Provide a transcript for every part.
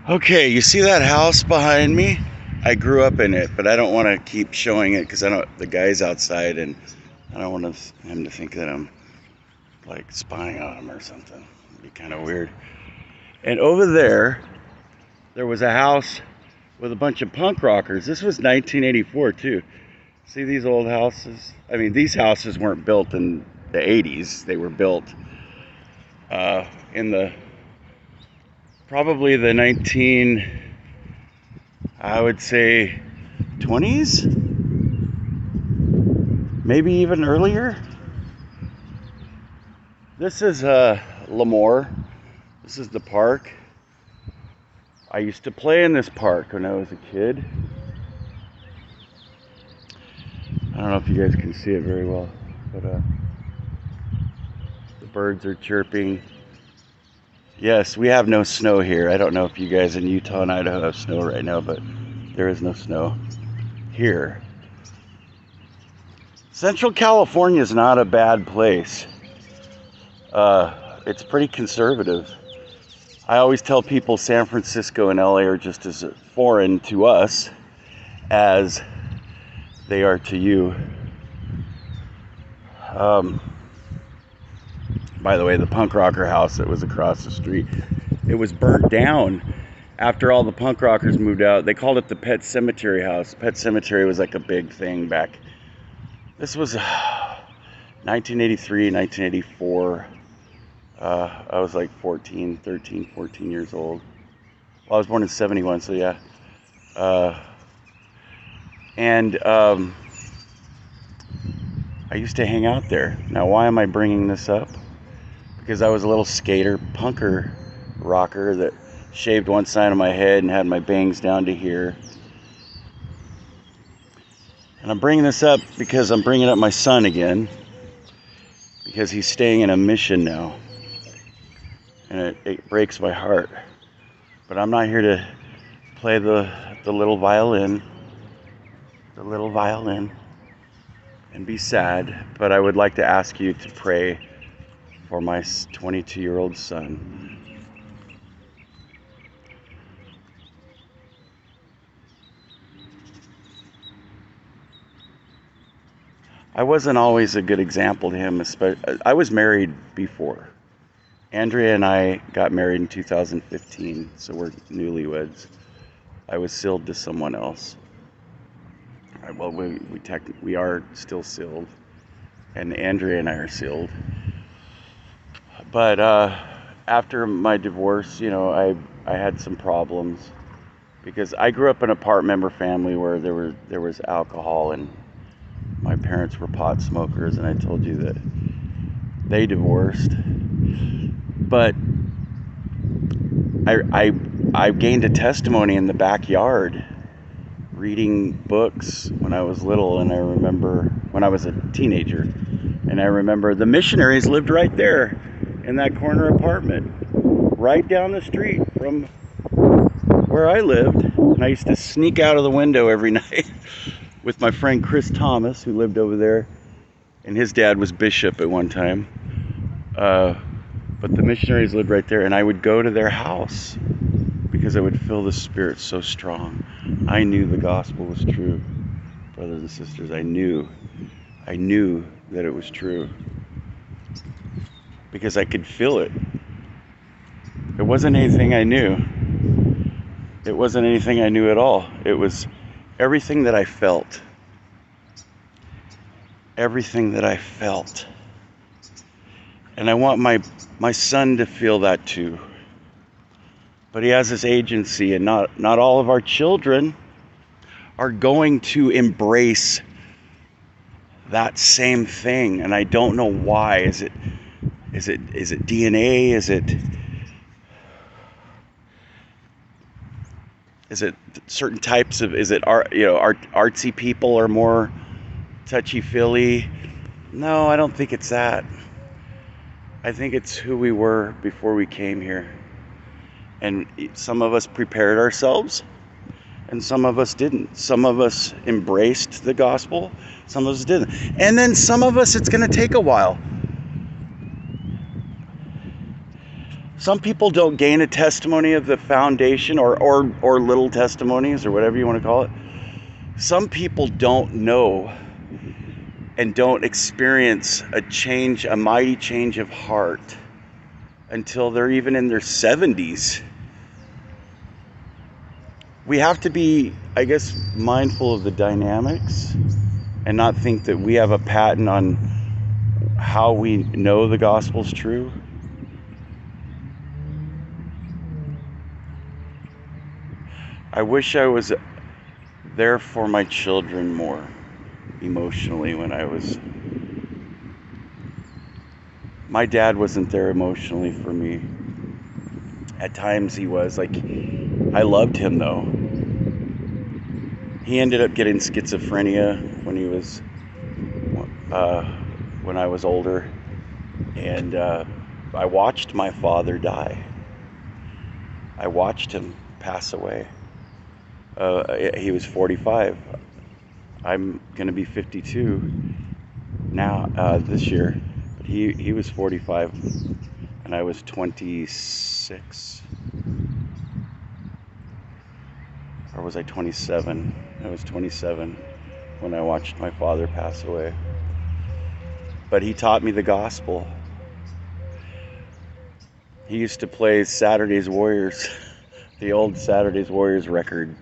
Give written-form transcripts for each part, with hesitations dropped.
Okay, you see that house behind me? I grew up in it, but I don't want to keep showing it because the guy's outside and I don't want him to think that I'm like spying on him or something. It'd be kind of weird. And over there was a house with a bunch of punk rockers. This was 1984 too. See these old houses? I mean, these houses weren't built in the 80s. They were built in probably the I would say 20s, maybe even earlier. This is Lemoore. This is the park. I used to play in this park when I was a kid. I don't know if you guys can see it very well, but the birds are chirping. Yes, we have no snow here. I don't know if you guys in Utah and Idaho have snow right now, but there is no snow here. Central California is not a bad place. It's pretty conservative. I always tell people San Francisco and LA are just as foreign to us as they are to you. By the way, the punk rocker house that was across the street, it was burnt down after all the punk rockers moved out. They called it the Pet Cemetery house. Pet Cemetery was like a big thing back. This was 1983, 1984. I was like 14 years old. Well, I was born in 71, so yeah. I used to hang out there. Now, why am I bringing this up? Because I was a little skater, punker rocker that shaved one side of my head and had my bangs down to here. And I'm bringing this up because I'm bringing up my son again, because he's staying in a mission now. And it breaks my heart. But I'm not here to play the little violin, and be sad. But I would like to ask you to pray for my 22-year-old son. I wasn't always a good example to him. I was married before. Andrea and I got married in 2015, so we're newlyweds. I was sealed to someone else. Well, we are still sealed, and Andrea and I are sealed. But after my divorce, I had some problems because I grew up in a part member family where there was alcohol, and my parents were pot smokers, and I told you that they divorced. But I gained a testimony in the backyard reading books when I was little, and I remember when I was a teenager, and I remember the Missionaries lived right there in that corner apartment, right down the street from where I lived. And I used to sneak out of the window every night with my friend Chris Thomas, who lived over there, and his dad was bishop at one time. But the Missionaries lived right there, and I would go to their house because I would feel the Spirit so strong. I knew the gospel was true, brothers and sisters. I knew that it was true because I could feel it. It wasn't anything I knew. It wasn't anything I knew at all. It was everything that I felt. Everything that I felt. And I want my son to feel that too. But he has this agency, and not all of our children are going to embrace that same thing. And I don't know why. Is it DNA? Is it certain types of, is it artsy people are more touchy-feely? No, I don't think it's that. I think it's who we were before we came here. And some of us prepared ourselves, and some of us didn't. Some of us embraced the gospel, some of us didn't. And then some of us, it's going to take a while. some people don't gain a testimony of the foundation, or little testimonies, or whatever you want to call it. Some people don't know and don't experience a mighty change of heart until they're even in their 70s. We have to be, I guess, mindful of the dynamics and not think that we have a patent on how we know the gospel's true. I wish I was there for my children more emotionally when I was... My dad wasn't there emotionally for me. At times he was. Like, I loved him though. He ended up getting schizophrenia when he was, when I was older, and I watched my father die. I watched him pass away. He was 45. I'm gonna be 52 now this year. But he was 45, and I was 26. Or was I 27? I was 27 when I watched my father pass away. But he taught me the gospel. He used to play Saturday's Warriors, the old Saturday's Warriors record.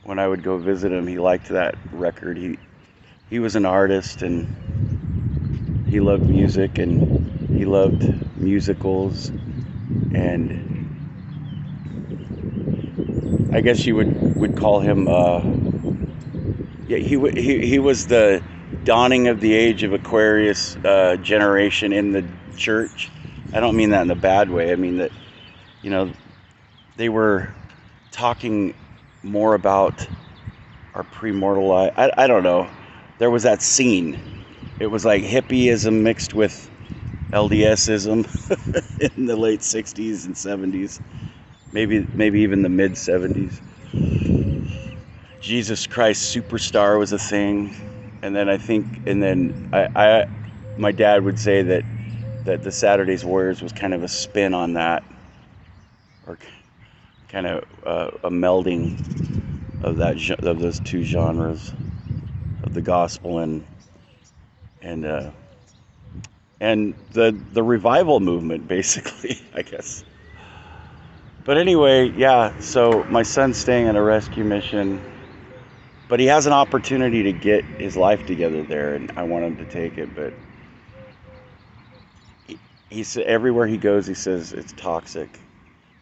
When I would go visit him, he liked that record. He was an artist, and he loved music, and he loved musicals, and I guess you would call him, he was the dawning of the age of Aquarius generation in the church. I don't mean that in a bad way. I mean that, they were talking more about our premortal life. I don't know. There was that scene. It was like hippieism mixed with LDSism in the late 60s and 70s. Maybe even the mid 70s. Jesus Christ Superstar was a thing. And then my dad would say that the Saturday's Warriors was kind of a spin on that, or kind of a melding of those two genres of the gospel and the revival movement, basically, I guess. But anyway, yeah, so my son's staying at a rescue mission, but he has an opportunity to get his life together there, and I want him to take it. But he said everywhere he goes, he says it's toxic.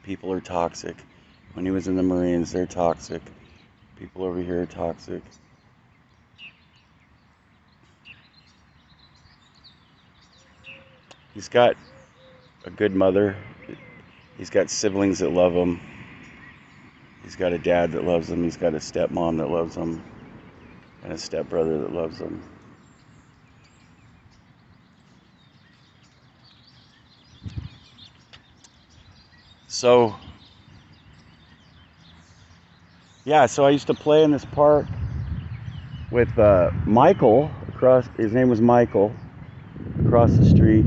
People are toxic. When he was in the Marines, they're toxic. People over here are toxic. He's got a good mother. He's got siblings that love him. He's got a dad that loves him. He's got a stepmom that loves him. And a stepbrother that loves him. So, yeah, so I used to play in this park with Michael his name was Michael, across the street.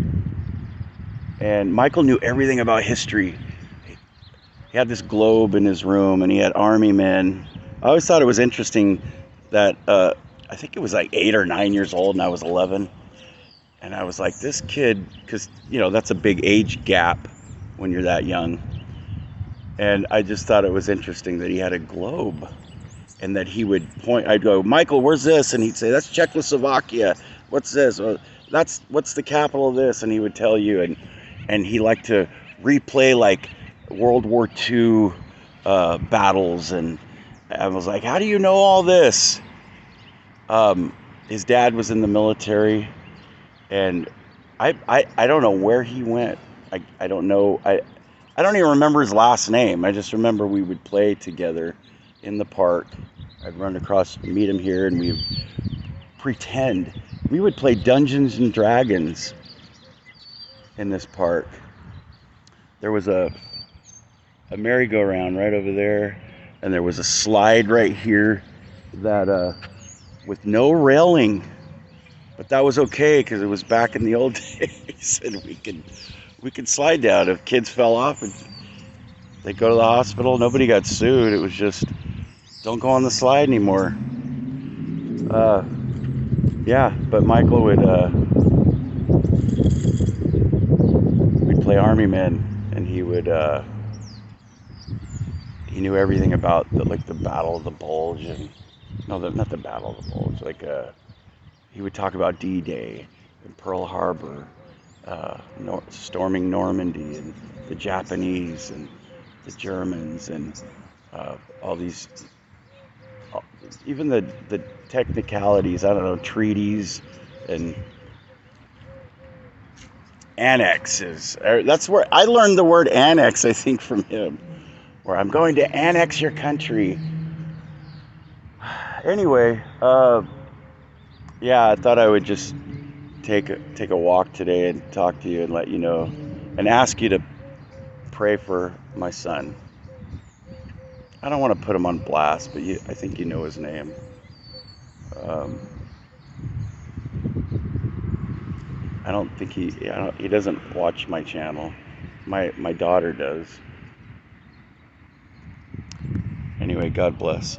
And Michael knew everything about history. He had this globe in his room, and he had army men. I always thought it was interesting that I think it was like 8 or 9 years old, and I was 11. And I was like, this kid, because, that's a big age gap when you're that young. And I just thought it was interesting that he had a globe, and that he would point. I'd go, Michael, where's this? And he'd say, that's Czechoslovakia. What's this? Well, what's the capital of this? And he would tell you, and he liked to replay like World War II battles, and I was like, how do you know all this? His dad was in the military, and I don't know where he went. I don't know. I don't even remember his last name. I just remember we would play together in the park. I'd run across, meet him here, and we would pretend. We would play Dungeons and Dragons in this park. There was a merry-go-round right over there, and there was a slide right here that with no railing, but that was okay because it was back in the old days, and we could slide down if kids fell off and they go to the hospital. Nobody got sued. It was just don't go on the slide anymore. Uh, yeah, but Michael would we'd play Army Men, and he knew everything about the Battle of the Bulge, and no, not the Battle of the Bulge. He would talk about D-Day and Pearl Harbor, storming Normandy, and the Japanese and the Germans, and all these, uh, even the technicalities. I don't know, treaties and annexes. That's where I learned the word annex, I think, from him. Where I'm going to annex your country. Anyway, yeah, I thought I would just take a walk today and talk to you and let you know, and ask you to pray for my son. I don't want to put him on blast, but I think you know his name. Um, I don't think he doesn't watch my channel. My daughter does. Anyway, God bless.